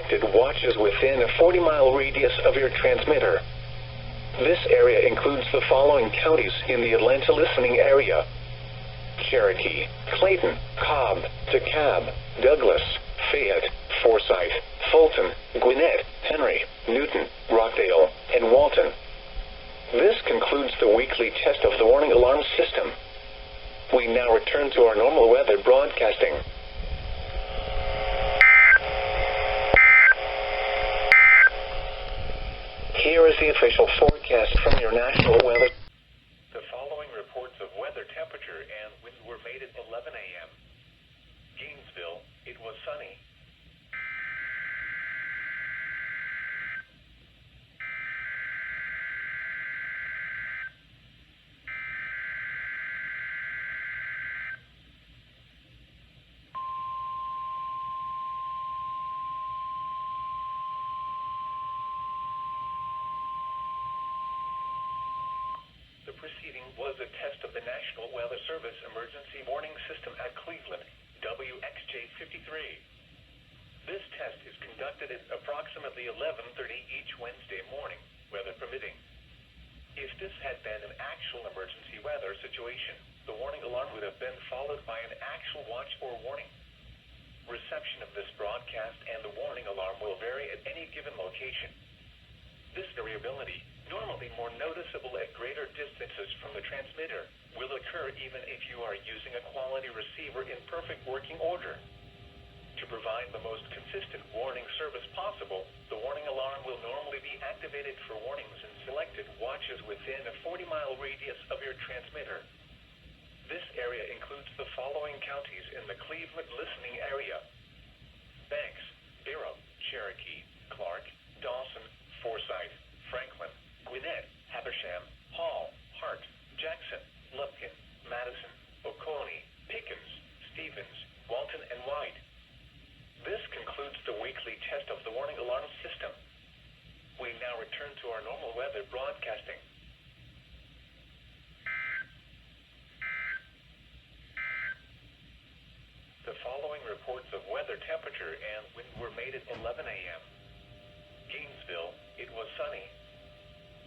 selected watches within a 40-mile radius of your transmitter. This area includes the following counties in the Atlanta listening area: Cherokee, Clayton, Cobb, DeKalb, Douglas, Fayette, Forsyth, Fulton, Gwinnett, Henry, Newton, Rockdale, and Walton. This concludes the weekly test of the warning alarm system. We now return to our normal weather broadcasting. Here is the official forecast from your national weather. The following reports of weather temperature and winds were made at 11 a.m. Gainesville, it was sunny. The preceding was a test of the National Weather Service Emergency Warning System at Cleveland, WXJ-53. This test is conducted at approximately 11:30 each Wednesday morning, weather permitting. If this had been an actual emergency weather situation, the warning alarm would have been followed by an actual watch or warning. Reception of this broadcast and the warning alarm will vary at any given location. This variability, normally more noticeable at greater distances from the transmitter, will occur even if you are using a quality receiver in perfect working order. To provide the most consistent warning service possible, the warning alarm will normally be activated for warnings in selected watches within a 40-mile radius of your transmitter. This area includes the following counties in the Cleveland listening area: Banks, Barrow, Cherokee, Clark, Dawson, Forsyth, Franklin, Gwinnett, Habersham, Hall, Hart, Jackson, Lupkin, Madison, Oconee, Pickens, Stevens, Walton, and White. This concludes the weekly test of the warning alarm system. We now return to our normal weather broadcasting. The following reports of weather temperature and wind were made at 11 a.m. Gainesville, it was sunny.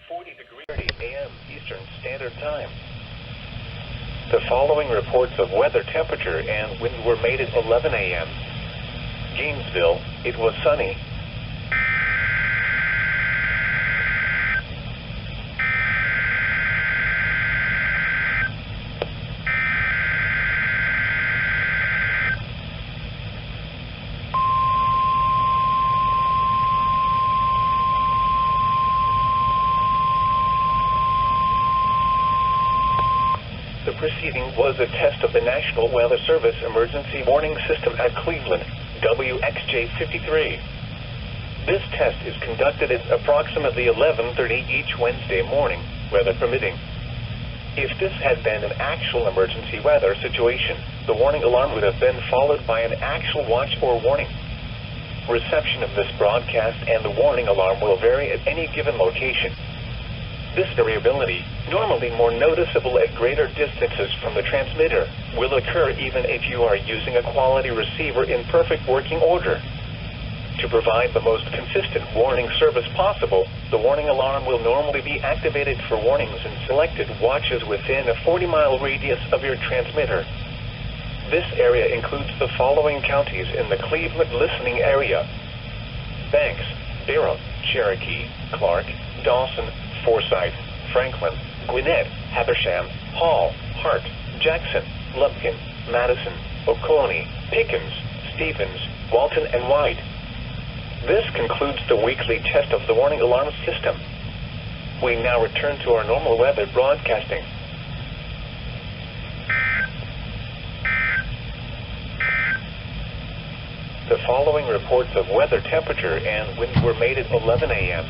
40 degrees 30 a.m. Eastern Standard Time. The following reports of weather temperature and wind were made at 11 a.m. Gainesville, it was sunny. The preceding was a test of the National Weather Service Emergency Warning System at Cleveland, WXJ-53. This test is conducted at approximately 11:30 each Wednesday morning, weather permitting. If this had been an actual emergency weather situation, the warning alarm would have been followed by an actual watch or warning. Reception of this broadcast and the warning alarm will vary at any given location. This variability, normally more noticeable at greater distances from the transmitter, will occur even if you are using a quality receiver in perfect working order. To provide the most consistent warning service possible, the warning alarm will normally be activated for warnings in selected watches within a 40-mile radius of your transmitter. This area includes the following counties in the Cleveland listening area: Banks, Barrow, Cherokee, Clark, Dawson, Forsyth, Franklin, Gwinnett, Habersham, Hall, Hart, Jackson, Lupkin, Madison, Oconee, Pickens, Stevens, Walton, and White. This concludes the weekly test of the warning alarm system. We now return to our normal weather broadcasting. The following reports of weather temperature and wind were made at 11 a.m.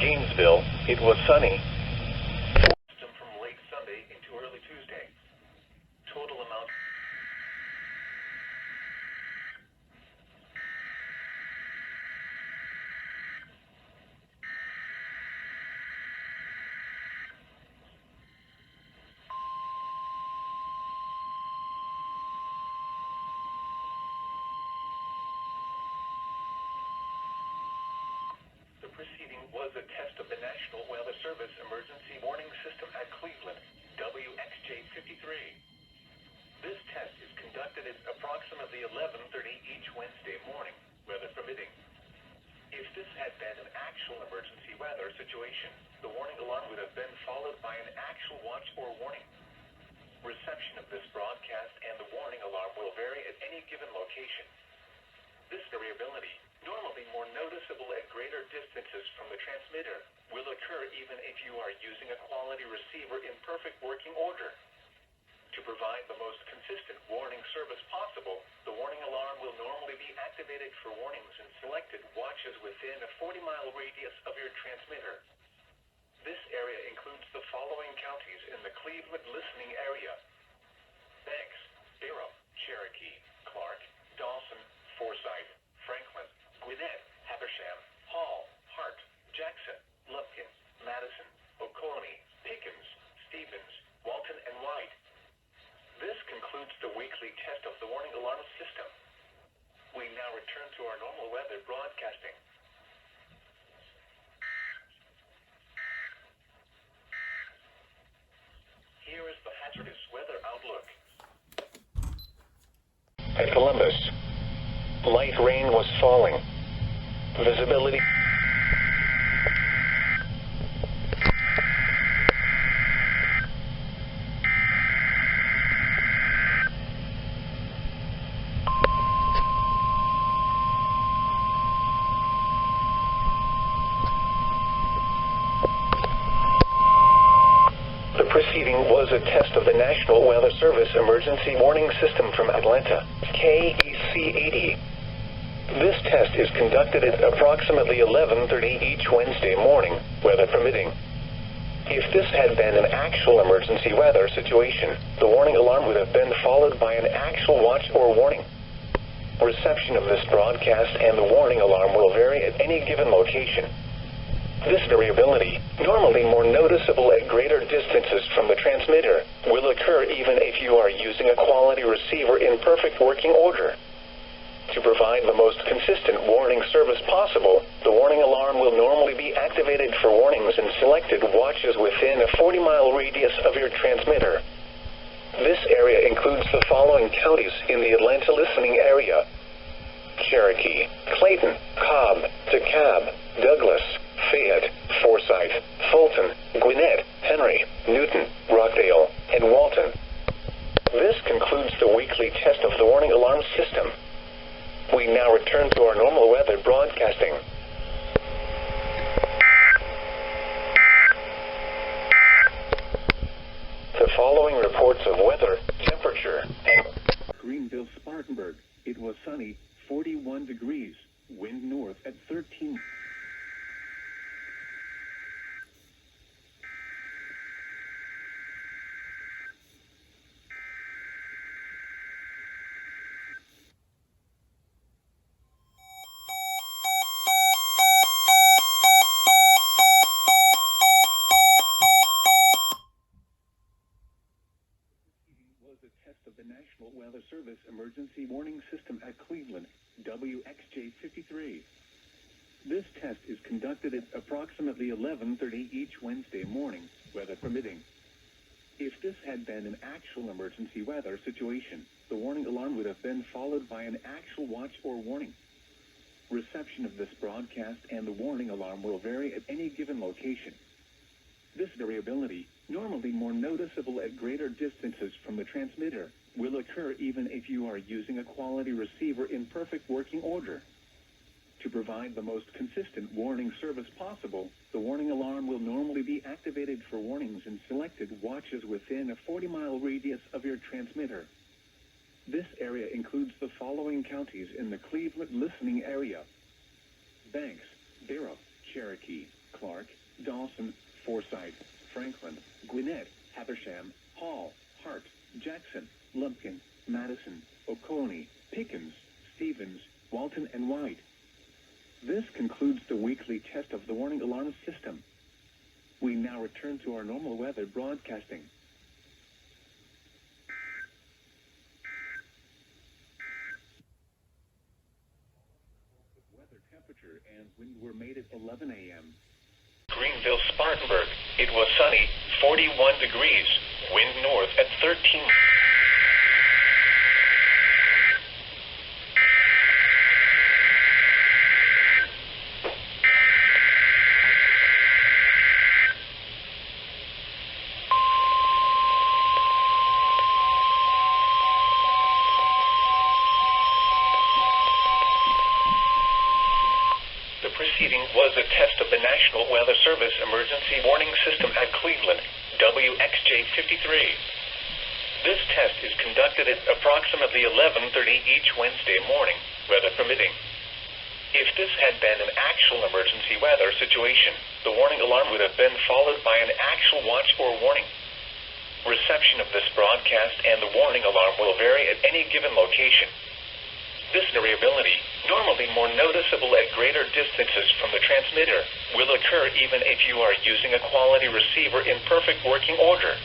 Gainesville, it was sunny. From late Sunday into early Tuesday. Total amount. proceeding was a test of the National Weather Service Emergency Warning System at Cleveland, WXJ-53. This test is conducted at approximately 11:30 each Wednesday morning, weather permitting. If this had been an actual emergency weather situation, the warning alarm would have been followed by an actual watch or warning. Reception of this broadcast and the warning alarm will vary at any given location. This variability, normally more noticeable at greater distances from the transmitter, will occur even if you are using a quality receiver in perfect working order. To provide the most consistent warning service possible, the warning alarm will normally be activated for warnings in selected watches within a 40-mile radius of your transmitter. This area includes the following counties in the Cleveland listening area: Banks, Barrow, Cherokee, Clark, Dawson, Forsyth, Franklin, Gwinnett, Habersham, Hall, Hart, Jackson, Lupkin, Madison, Oconee, Pickens, Stevens, Walton, and White. This concludes the weekly test of the warning alarm system. We now return to our normal weather broadcasting. Here is the hazardous weather outlook. At Columbus, light rain was falling. Visibility. The proceeding was a test of the National Weather Service Emergency Warning System from Atlanta, KEC-80. This test is conducted at approximately 11:30 each Wednesday morning, weather permitting. If this had been an actual emergency weather situation, the warning alarm would have been followed by an actual watch or warning. Reception of this broadcast and the warning alarm will vary at any given location. This variability, normally more noticeable at greater distances from the transmitter, will occur even if you are using a quality receiver in perfect working order. To provide the most consistent warning service possible, the warning alarm will normally be activated for warnings in selected watches within a 40-mile radius of your transmitter. This area includes the following counties in the Atlanta listening area: Cherokee, Clayton, Cobb, DeKalb, Douglas, Fayette, Forsyth, Fulton, Gwinnett, Henry, Newton, Rockdale, and Walton. This concludes the weekly test of the warning alarm system. We now return to our normal weather broadcasting. The following reports of weather, temperature, and Greenville, Spartanburg. It was sunny, 41 degrees, wind north at 13. Was a test of the National Weather Service Emergency Warning System at Cleveland, WXJ-53. This test is conducted at approximately 11:30 each Wednesday morning, weather permitting. If this had been an actual emergency weather situation, the warning alarm would have been followed by an actual watch or warning. Reception of this broadcast and the warning alarm will vary at any given location. This variability, normally more noticeable at greater distances from the transmitter, will occur even if you are using a quality receiver in perfect working order. To provide the most consistent warning service possible, the warning alarm will normally be activated for warnings in selected watches within a 40-mile radius of your transmitter. This area includes the following counties in the Cleveland listening area: Banks, Barrow, Cherokee, Clark, Dawson, Forsyth, Franklin, Gwinnett, Habersham, Hall, Hart, Jackson, Lumpkin, Madison, Oconee, Pickens, Stevens, Walton, and White. This concludes the weekly test of the warning alarm system. We now return to our normal weather broadcasting. Weather, temperature, and wind were made at 11 a.m. Jacksonville, Spartanburg. It was sunny, 41 degrees, wind north at 13. Proceeding was a test of the National Weather Service Emergency Warning System at Cleveland, WXJ-53. This test is conducted at approximately 11:30 each Wednesday morning, weather permitting. If this had been an actual emergency weather situation, the warning alarm would have been followed by an actual watch or warning. Reception of this broadcast and the warning alarm will vary at any given location. This variability, normally more noticeable at greater distances from the transmitter, will occur even if you are using a quality receiver in perfect working order.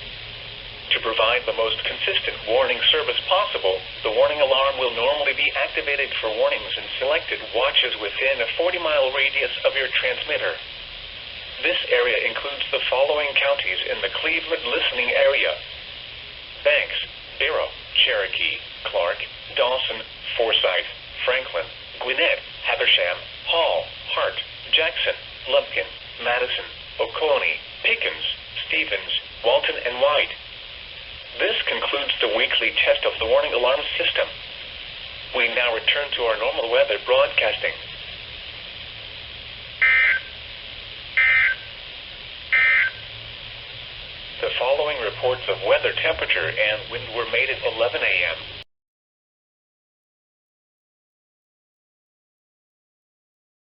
To provide the most consistent warning service possible, the warning alarm will normally be activated for warnings in selected watches within a 40-mile radius of your transmitter. This area includes the following counties in the Cleveland listening area: Banks, Barrow, Cherokee, Clark, Dawson, Forsyth, Franklin, Gwinnett, Habersham, Hall, Hart, Jackson, Lumpkin, Madison, Oconee, Pickens, Stevens, Walton, and White. This concludes the weekly test of the warning alarm system. We now return to our normal weather broadcasting. The following reports of weather temperature and wind were made at 11 a.m.